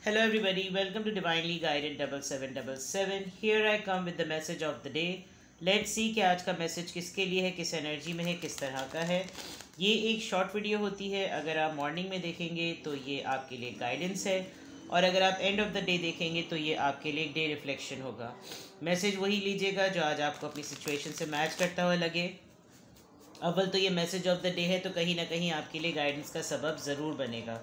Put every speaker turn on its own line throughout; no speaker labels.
Hello everybody, welcome to Divinely Guided 7777. Here I come with the message of the day. Let's see कि आज का message किसके लिए है, किस एनर्जी में है, किस तरह का है। ये एक शॉर्ट वीडियो होती है। अगर आप मॉर्निंग में देखेंगे तो ये आपके लिए गाइडेंस है, और अगर आप एंड ऑफ द डे देखेंगे तो ये आपके लिए डे रिफ्लेक्शन होगा। मैसेज वही लीजिएगा जो आज आपको अपनी सिचुएशन से मैच करता हुआ लगे। अव्वल तो ये मैसेज ऑफ द डे है, तो कहीं ना कहीं आपके लिए गाइडेंस का सबब ज़रूर बनेगा।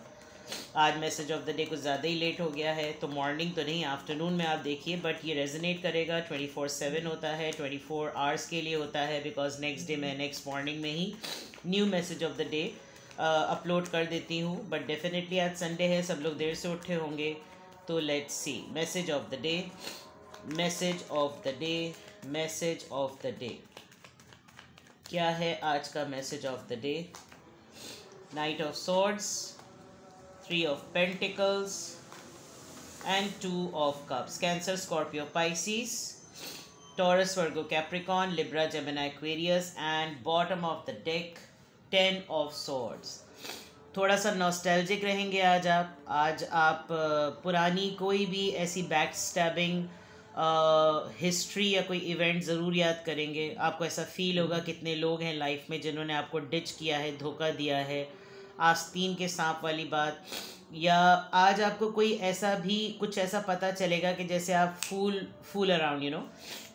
आज मैसेज ऑफ द डे कुछ ज़्यादा ही लेट हो गया है, तो मॉर्निंग तो नहीं, आफ्टरनून में आप देखिए, बट ये रेजोनेट करेगा। 24/7 होता है, 24 आवर्स के लिए होता है, बिकॉज नेक्स्ट डे मैं नेक्स्ट मॉर्निंग में ही new message of the day upload कर देती हूँ। बट डेफिनेटली आज संडे है, सब लोग देर से उठे होंगे, तो let's see message of the day. Message of the day, message of the day क्या है आज का message of the day? Night of swords, 3 of Pentacles and 2 of Cups. Cancer, Scorpio, Pisces, Taurus, Virgo, Capricorn, Libra, Gemini, Aquarius, and bottom of the deck 10 of Swords. थोड़ा सा nostalgic रहेंगे आज आप पुरानी कोई भी ऐसी बैक स्टैबिंग हिस्ट्री या कोई इवेंट ज़रूर याद करेंगे। आपको ऐसा फील होगा कितने लोग हैं लाइफ में जिन्होंने आपको डिच किया है, धोखा दिया है, आस्तीन के सांप वाली बात। या आज आपको कोई ऐसा भी कुछ ऐसा पता चलेगा कि जैसे आप फूल अराउंड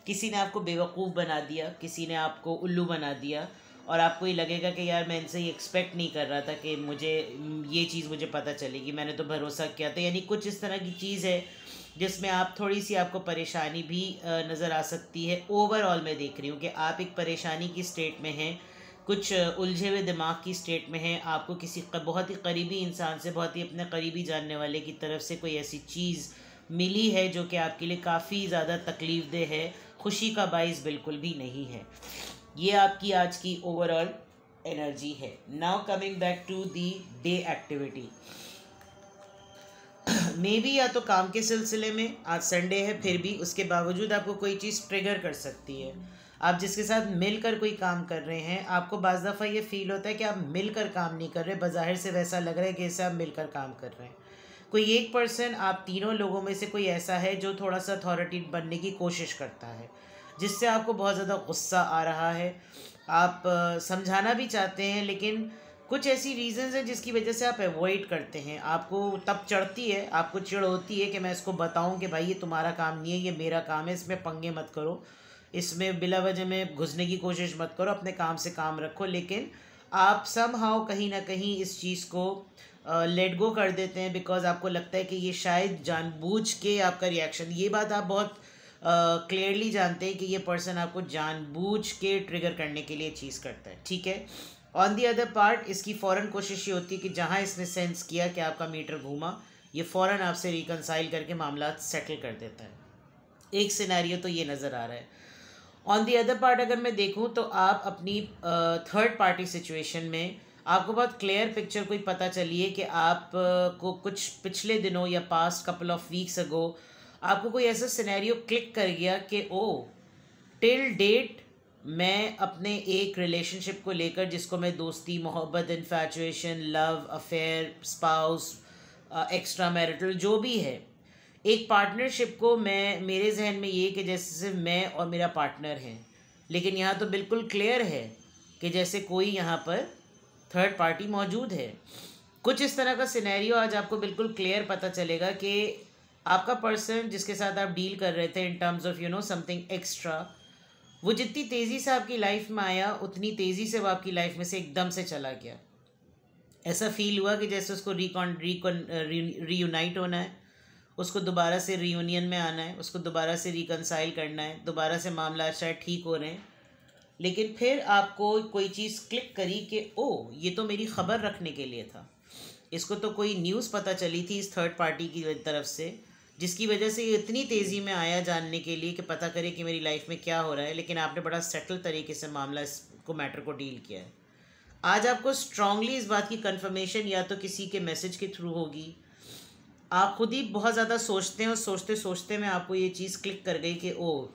किसी ने आपको बेवकूफ़ बना दिया, किसी ने आपको उल्लू बना दिया, और आपको ये लगेगा कि यार मैं इनसे ये एक्सपेक्ट नहीं कर रहा था कि मुझे ये चीज़ मुझे पता चलेगी, मैंने तो भरोसा किया था। यानी कुछ इस तरह की चीज़ है जिसमें आप थोड़ी सी आपको परेशानी भी नज़र आ सकती है। ओवरऑल मैं देख रही हूँ कि आप एक परेशानी की स्टेट में हैं, कुछ उलझे हुए दिमाग की स्टेट में हैं। आपको किसी बहुत ही करीबी इंसान से, बहुत ही अपने करीबी जानने वाले की तरफ से कोई ऐसी चीज़ मिली है जो कि आपके लिए काफ़ी ज़्यादा तकलीफ़ देह है, खुशी का बाइस बिल्कुल भी नहीं है। ये आपकी आज की ओवरऑल एनर्जी है। Now coming back to the day activity. Maybe या तो काम के सिलसिले में, आज संडे है फिर भी उसके बावजूद आपको कोई चीज़ ट्रिगर कर सकती है। आप जिसके साथ मिलकर कोई काम कर रहे हैं, आपको बाज़ दफ़ा ये फील होता है कि आप मिलकर काम नहीं कर रहे, बज़ाहिर से वैसा लग रहा है कि जैसे आप मिलकर काम कर रहे हैं। कोई एक पर्सन, आप तीनों लोगों में से कोई ऐसा है जो थोड़ा सा अथॉरिटी बनने की कोशिश करता है, जिससे आपको बहुत ज़्यादा गुस्सा आ रहा है। आप समझाना भी चाहते हैं, लेकिन कुछ ऐसी रीज़न्स हैं जिसकी वजह से आप अवॉइड करते हैं। आपको तब चढ़ती है, आपको चिढ़ होती है कि मैं इसको बताऊं कि भाई ये तुम्हारा काम नहीं है, ये मेरा काम है, इसमें पंगे मत करो, इसमें बिला वजह में घुसने की कोशिश मत करो, अपने काम से काम रखो। लेकिन आप समहाउ कहीं ना कहीं इस चीज़ को लेट गो कर देते हैं, बिकॉज आपको लगता है कि ये शायद जानबूझ के आपका रिएक्शन, ये बात आप बहुत क्लियरली जानते हैं कि ये पर्सन आपको जानबूझ के ट्रिगर करने के लिए चीज़ करता है, ठीक है। ऑन दी अदर पार्ट, इसकी फ़ौरन कोशिश ये होती है कि जहाँ इसने सेंस किया कि आपका मीटर घूमा, ये फ़ौरन आपसे रिकनसाइल करके मामला सेटल कर देता है। एक सिनेरियो तो ये नज़र आ रहा है। ऑन दी अदर पार्ट अगर मैं देखूँ तो आप अपनी थर्ड पार्टी सिचुएशन में, आपको बहुत क्लियर पिक्चर कोई पता चली है कि आप को कुछ पिछले दिनों या past couple of weeks ago आपको कोई ऐसा सिनेरियो क्लिक कर गया कि ओ टिल डेट मैं अपने एक रिलेशनशिप को लेकर, जिसको मैं दोस्ती, मोहब्बत, infatuation, love affair, spouse, extra marital जो भी है, एक पार्टनरशिप को मैं, मेरे जहन में ये कि जैसे सिर्फ मैं और मेरा पार्टनर हैं, लेकिन यहाँ तो बिल्कुल क्लियर है कि जैसे कोई यहाँ पर थर्ड पार्टी मौजूद है। कुछ इस तरह का सिनेरियो आज आपको बिल्कुल क्लियर पता चलेगा कि आपका पर्सन जिसके साथ आप डील कर रहे थे in terms of something extra, वो जितनी तेज़ी से आपकी लाइफ में आया, उतनी तेज़ी से वो आपकी लाइफ में से एकदम से चला गया। ऐसा फील हुआ कि जैसे उसको रीयूनाइट होना है, उसको दोबारा से रीयूनियन में आना है, उसको दोबारा से रिकनसाइल करना है, दोबारा से मामला शायद ठीक हो रहे हैं, लेकिन फिर आपको कोई चीज़ क्लिक करी कि ओ ये तो मेरी ख़बर रखने के लिए था। इसको तो कोई न्यूज़ पता चली थी इस थर्ड पार्टी की तरफ से, जिसकी वजह से ये इतनी तेज़ी में आया जानने के लिए कि पता करे कि मेरी लाइफ में क्या हो रहा है, लेकिन आपने बड़ा सेटल तरीके से मामला इसको मैटर को डील किया है। आज आपको स्ट्रांगली इस बात की कंफर्मेशन या तो किसी के मैसेज के थ्रू होगी, आप खुद ही बहुत ज़्यादा सोचते हैं और सोचते सोचते में आपको ये चीज़ क्लिक कर गई कि ओ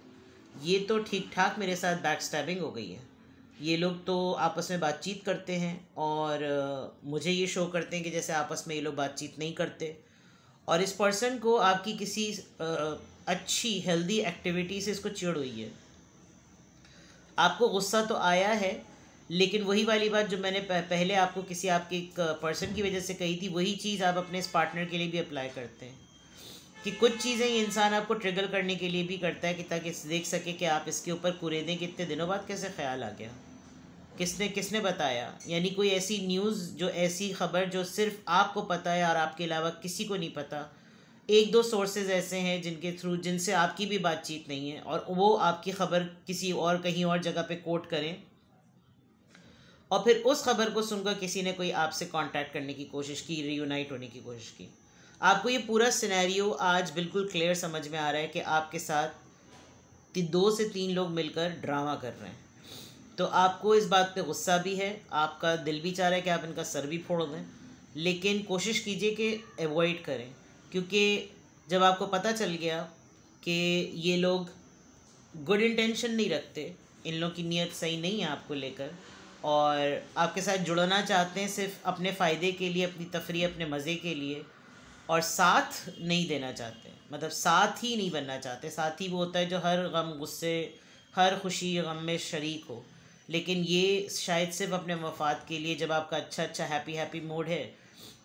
ये तो ठीक ठाक मेरे साथ बैक स्टैबिंग हो गई है। ये लोग तो आपस में बातचीत करते हैं और मुझे ये शो करते हैं कि जैसे आपस में ये लोग बातचीत नहीं करते, और इस पर्सन को आपकी किसी अच्छी हेल्दी एक्टिविटी से इसको चिढ़ हुई है। आपको गुस्सा तो आया है, लेकिन वही वाली बात जो मैंने पहले आपको किसी आपके एक पर्सन की वजह से कही थी, वही चीज़ आप अपने इस पार्टनर के लिए भी अप्लाई करते हैं कि कुछ चीज़ें ये इंसान आपको ट्रिगर करने के लिए भी करता है कि ताकि देख सके कि आप इसके ऊपर कुरेदें कि इतने दिनों बाद कैसे ख्याल आ गया, किसने बताया। यानी कोई ऐसी न्यूज़, जो ऐसी ख़बर जो सिर्फ आपको पता है और आपके अलावा किसी को नहीं पता, एक दो सोर्सेज ऐसे हैं जिनके थ्रू, जिनसे आपकी भी बातचीत नहीं है, और वो आपकी ख़बर किसी और कहीं और जगह पे कोट करें, और फिर उस खबर को सुनकर किसी ने कोई आपसे कांटेक्ट करने की कोशिश की, रीयूनाइट होने की कोशिश की। आपको ये पूरा सिनेरियो आज बिल्कुल क्लियर समझ में आ रहा है कि आपके साथ 2 से 3 लोग मिलकर ड्रामा कर रहे हैं। तो आपको इस बात पे गुस्सा भी है, आपका दिल भी चाह रहा है कि आप इनका सर भी फोड़ दें, लेकिन कोशिश कीजिए कि अवॉइड करें, क्योंकि जब आपको पता चल गया कि ये लोग गुड इंटेंशन नहीं रखते, इन लोगों की नीयत सही नहीं है आपको लेकर, और आपके साथ जुड़ना चाहते हैं सिर्फ अपने फ़ायदे के लिए, अपनी तफरीह, अपने मज़े के लिए, और साथ नहीं देना चाहते, मतलब साथ ही नहीं बनना चाहते। साथ ही वो होता है जो हर गम गुस्से, हर खुशी गम में शरीक हो, लेकिन ये शायद सिर्फ अपने मफाद के लिए, जब आपका अच्छा हैप्पी मूड है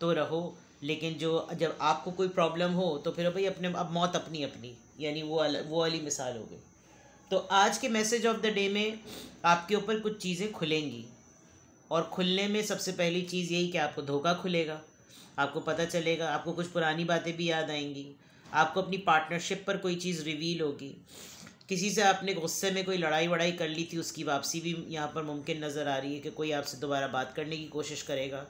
तो रहो, लेकिन जब आपको कोई प्रॉब्लम हो तो फिर भाई अपने, अब मौत अपनी अपनी, यानी वो वाली मिसाल हो गई। तो आज के मैसेज ऑफ द डे में आपके ऊपर कुछ चीज़ें खुलेंगी, और खुलने में सबसे पहली चीज़ यही कि आपको धोखा खुलेगा, आपको पता चलेगा, आपको कुछ पुरानी बातें भी याद आएंगी, आपको अपनी पार्टनरशिप पर कोई चीज़ रिवील होगी, किसी से आपने गुस्से में कोई लड़ाई वड़ाई कर ली थी, उसकी वापसी भी यहाँ पर मुमकिन नज़र आ रही है कि कोई आपसे दोबारा बात करने की कोशिश करेगा।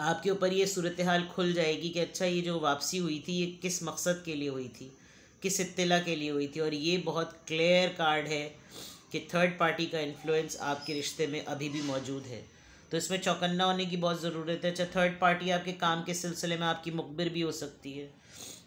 आपके ऊपर ये सूरत हाल खुल जाएगी कि अच्छा, ये जो वापसी हुई थी ये किस मकसद के लिए हुई थी, किस इत्तला के लिए हुई थी। और ये बहुत क्लियर कार्ड है कि थर्ड पार्टी का इन्फ्लुएंस आपके रिश्ते में अभी भी मौजूद है, तो इसमें चौकन्ना होने की बहुत ज़रूरत है। अच्छा, थर्ड पार्टी आपके काम के सिलसिले में आपकी मुखबिर भी हो सकती है,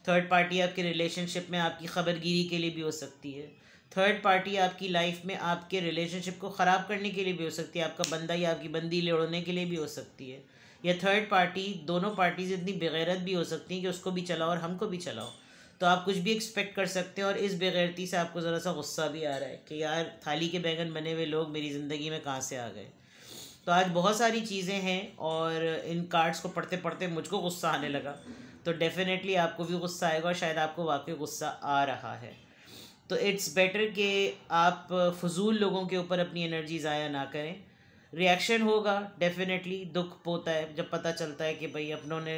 थर्ड पार्टी आपके रिलेशनशिप में आपकी खबरगिरी के लिए भी हो सकती है, थर्ड पार्टी आपकी लाइफ में आपके रिलेशनशिप को ख़राब करने के लिए भी हो सकती है, आपका बंदा या आपकी बंदी लेड़ने के लिए भी हो सकती है, या थर्ड पार्टी, दोनों पार्टीज इतनी बेगैरत भी हो सकती हैं कि उसको भी चलाओ और हमको भी चलाओ। तो आप कुछ भी एक्सपेक्ट कर सकते हैं, और इस बेगैरती से आपको ज़रा सा गुस्सा भी आ रहा है कि यार, थाली के बैंगन बने हुए लोग मेरी ज़िंदगी में कहाँ से आ गए। तो आज बहुत सारी चीज़ें हैं, और इन कार्ड्स को पढ़ते पढ़ते मुझको गुस्सा आने लगा, तो डेफिनेटली आपको भी गुस्सा आएगा, और शायद आपको वाकई गुस्सा आ रहा है। तो इट्स बेटर कि आप फजूल लोगों के ऊपर अपनी एनर्जी ज़ाया ना करें। रिएक्शन होगा, डेफिनेटली दुख होता है जब पता चलता है कि भाई अपनों ने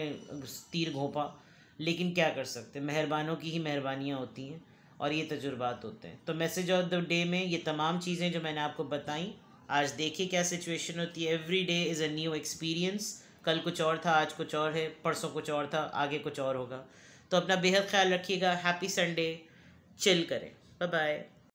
तीर घोंपा, लेकिन क्या कर सकते, मेहरबानों की ही मेहरबानियाँ होती हैं, और ये तजुर्बात होते हैं। तो मैसेज ऑफ द डे में ये तमाम चीज़ें जो मैंने आपको बताई, आज देखिए क्या सिचुएशन होती है। Every day is a new experience. कल कुछ और था, आज कुछ और है, परसों कुछ और था, आगे कुछ और होगा। तो अपना बेहद ख्याल रखिएगा। हैप्पी संडे, चिल करें, बाय बाय।